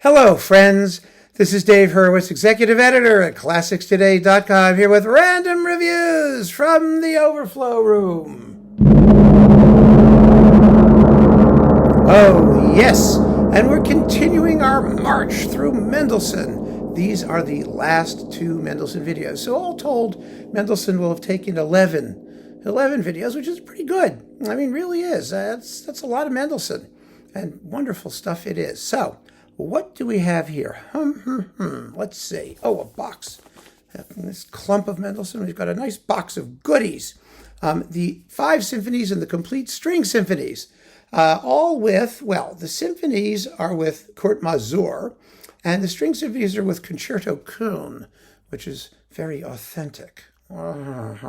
Hello, friends. This is Dave Hurwitz, executive editor at ClassicsToday.com, here with random reviews from the Overflow room. Oh, yes, and we're continuing our march through Mendelssohn. These are the last two Mendelssohn videos. So all told, Mendelssohn will have taken 11 videos, which is pretty good. I mean, really is. That's a lot of Mendelssohn, and wonderful stuff it is. So, what do we have here? Let's see. Oh, a box. This clump of Mendelssohn. We've got a nice box of goodies. The 5 symphonies and the complete string symphonies. All with, well, the symphonies are with Kurt Masur, and the string symphonies are with Concerto Kuhn, which is very authentic. I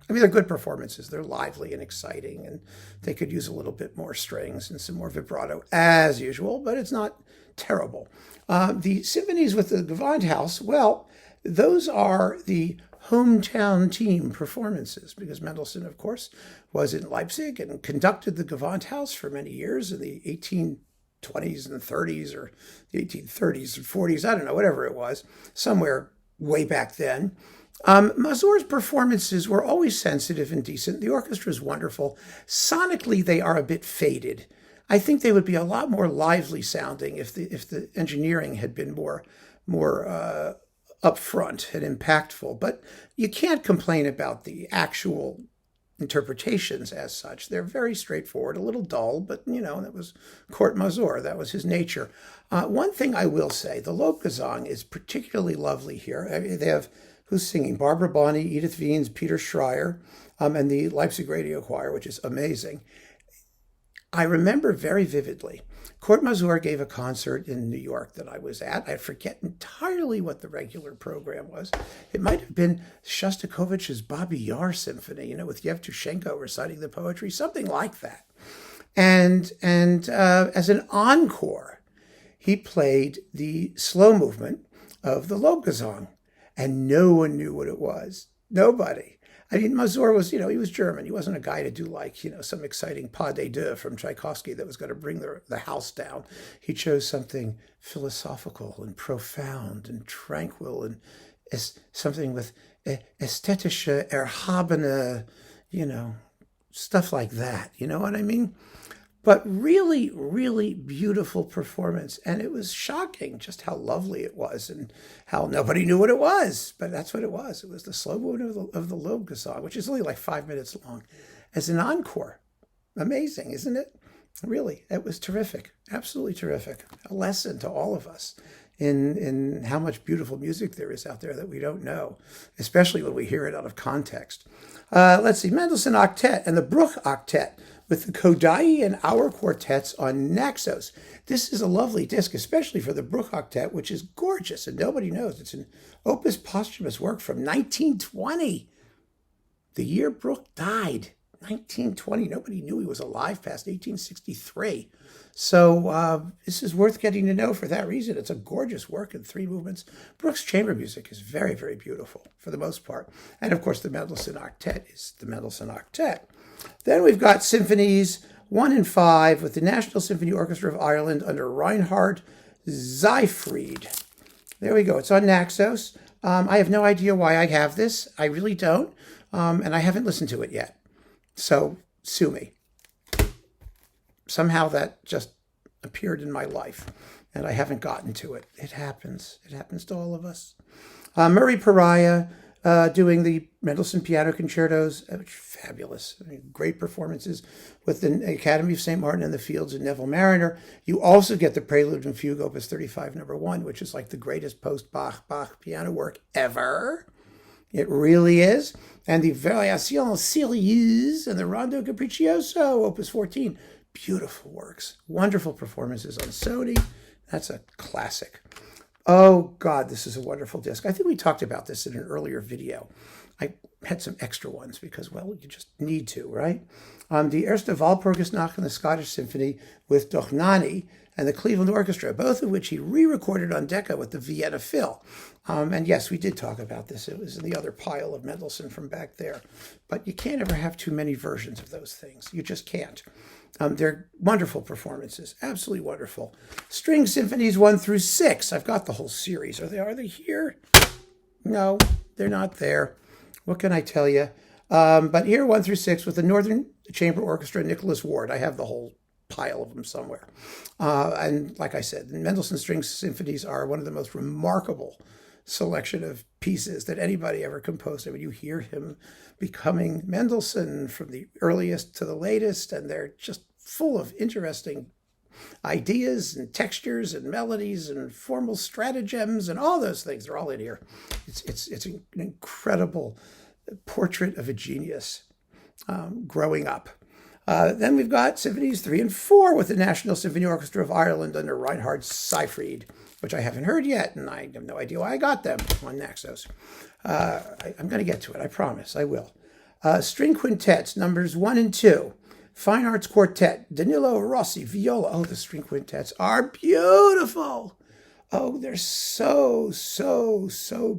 mean, they're good performances. They're lively and exciting, and they could use a little bit more strings and some more vibrato, as usual, but it's not terrible. The symphonies with the Gewandhaus, well, those are the hometown team performances, because Mendelssohn, of course, was in Leipzig and conducted the Gewandhaus for many years in the 1820s and 30s, or the 1830s and 40s, I don't know, whatever it was, somewhere way back then. Masur's performances were always sensitive and decent. The orchestra is wonderful. Sonically, they are a bit faded. I think they would be a lot more lively sounding if the engineering had been more upfront and impactful. But you can't complain about the actual interpretations as such. They're very straightforward, a little dull, but you know, that was Kurt Masur. That was his nature. One thing I will say, the Lobgesang is particularly lovely here. I mean, they have, who's singing? Barbara Bonney, Edith Wiens, Peter Schreier, and the Leipzig Radio Choir, which is amazing. I remember very vividly, Kurt Masur gave a concert in New York that I was at. I forget entirely what the regular program was. It might have been Shostakovich's Babi Yar Symphony, with Yevtushenko reciting the poetry, something like that. And as an encore, he played the slow movement of the Lobgesang, and no one knew what it was. Nobody. I mean, Masur was, he was German. He wasn't a guy to do like, some exciting pas de deux from Tchaikovsky that was going to bring the house down. He chose something philosophical and profound and tranquil and something with ästhetische, erhabene, stuff like that. You know what I mean? But really, really beautiful performance. And it was shocking just how lovely it was and how nobody knew what it was. But that's what it was. It was the slow movement of the Lobgesang, which is only like 5 minutes long, as an encore. Amazing, isn't it? Really, it was terrific. Absolutely terrific. A lesson to all of us in how much beautiful music there is out there that we don't know, especially when we hear it out of context. Let's see, Mendelssohn Octet and the Bruch Octet, with the Kodály and Auer quartets on Naxos. This is a lovely disc, especially for the Bruch Octet, which is gorgeous, and nobody knows. It's an opus posthumous work from 1920, the year Bruch died. 1920. Nobody knew he was alive past 1863. So this is worth getting to know for that reason. It's a gorgeous work in 3 movements. Bruch's chamber music is very, very beautiful for the most part. And of course, the Mendelssohn Octet is the Mendelssohn Octet. Then we've got symphonies 1 and 5 with the National Symphony Orchestra of Ireland under Reinhard Seyfried. There we go. It's on Naxos. I have no idea why I have this. I really don't. And I haven't listened to it yet. So sue me. Somehow that just appeared in my life, and I haven't gotten to it. It happens. It happens to all of us. Murray Pariah doing the Mendelssohn piano concertos. Fabulous. I mean, great performances with the Academy of St. Martin and the Fields and Neville Mariner. You also get the Prelude and Fugue, Opus 35, number 1, which is like the greatest post-Bach piano work ever. It really is. And the Variations Sérieuses and the Rondo Capriccioso, Opus 14. Beautiful works. Wonderful performances on Sony. That's a classic. Oh, God, this is a wonderful disc. I think we talked about this in an earlier video. I had some extra ones because, well, you just need to, right? The Erste Walpurgisnacht and the Scottish Symphony with Dochnani and the Cleveland Orchestra, both of which he re-recorded on Decca with the Vienna Phil. And yes, we did talk about this. It was in the other pile of Mendelssohn from back there. But you can't ever have too many versions of those things. You just can't. They're wonderful performances, absolutely wonderful. String Symphonies 1 through 6. I've got the whole series. Are they here? No, they're not there. What can I tell you? But here, 1 through 6, with the Northern Chamber Orchestra, Nicholas Ward. I have the whole pile of them somewhere. And like I said, the Mendelssohn String Symphonies are one of the most remarkable selection of pieces that anybody ever composed. I mean, you hear him becoming Mendelssohn from the earliest to the latest, and they're just full of interesting ideas and textures and melodies and formal stratagems and all those things. They're all in here. It's an incredible portrait of a genius growing up. Then we've got Symphonies 3 and 4 with the National Symphony Orchestra of Ireland under Reinhard Seyfried, which I haven't heard yet, and I have no idea why I got them on Naxos. I'm going to get to it, I promise, I will. String Quintets, numbers 1 and 2. Fine Arts Quartet, Danilo Rossi, viola. Oh, the string quintets are beautiful. Oh, they're so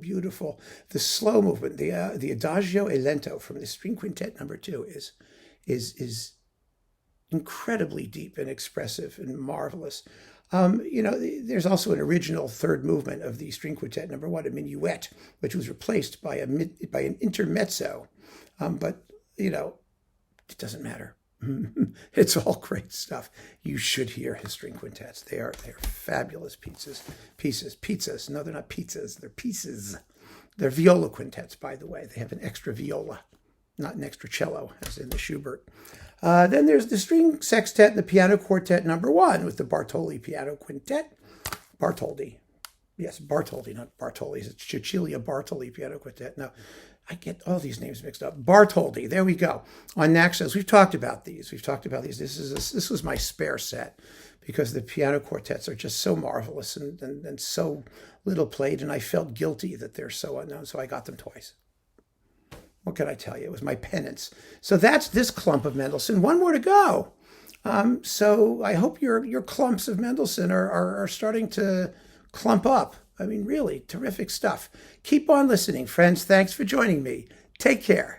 beautiful. The slow movement, the Adagio e Lento from the string quintet number 2 is incredibly deep and expressive and marvelous. There's also an original third movement of the string quintet number 1, a minuet, which was replaced by an intermezzo. But it doesn't matter. It's all great stuff. You should hear his string quintets. They are fabulous pieces. Pizzas. No, they're not pizzas. They're pieces. They're viola quintets, by the way. They have an extra viola, not an extra cello, as in the Schubert. Then there's the string sextet and the piano quartet number 1 with the Bartoli piano quintet. Bartoldi. Yes, Bartoldi, not Bartoli. It's Cecilia Bartoli piano quintet. No, I get all these names mixed up. Bartoldi, there we go. On Naxos, we've talked about these. This was my spare set because the piano quartets are just so marvelous and so little played, and I felt guilty that they're so unknown, so I got them twice. What can I tell you? It was my penance. So that's this clump of Mendelssohn. One more to go. So I hope your clumps of Mendelssohn are starting to clump up. I mean, really terrific stuff. Keep on listening, friends. Thanks for joining me. Take care.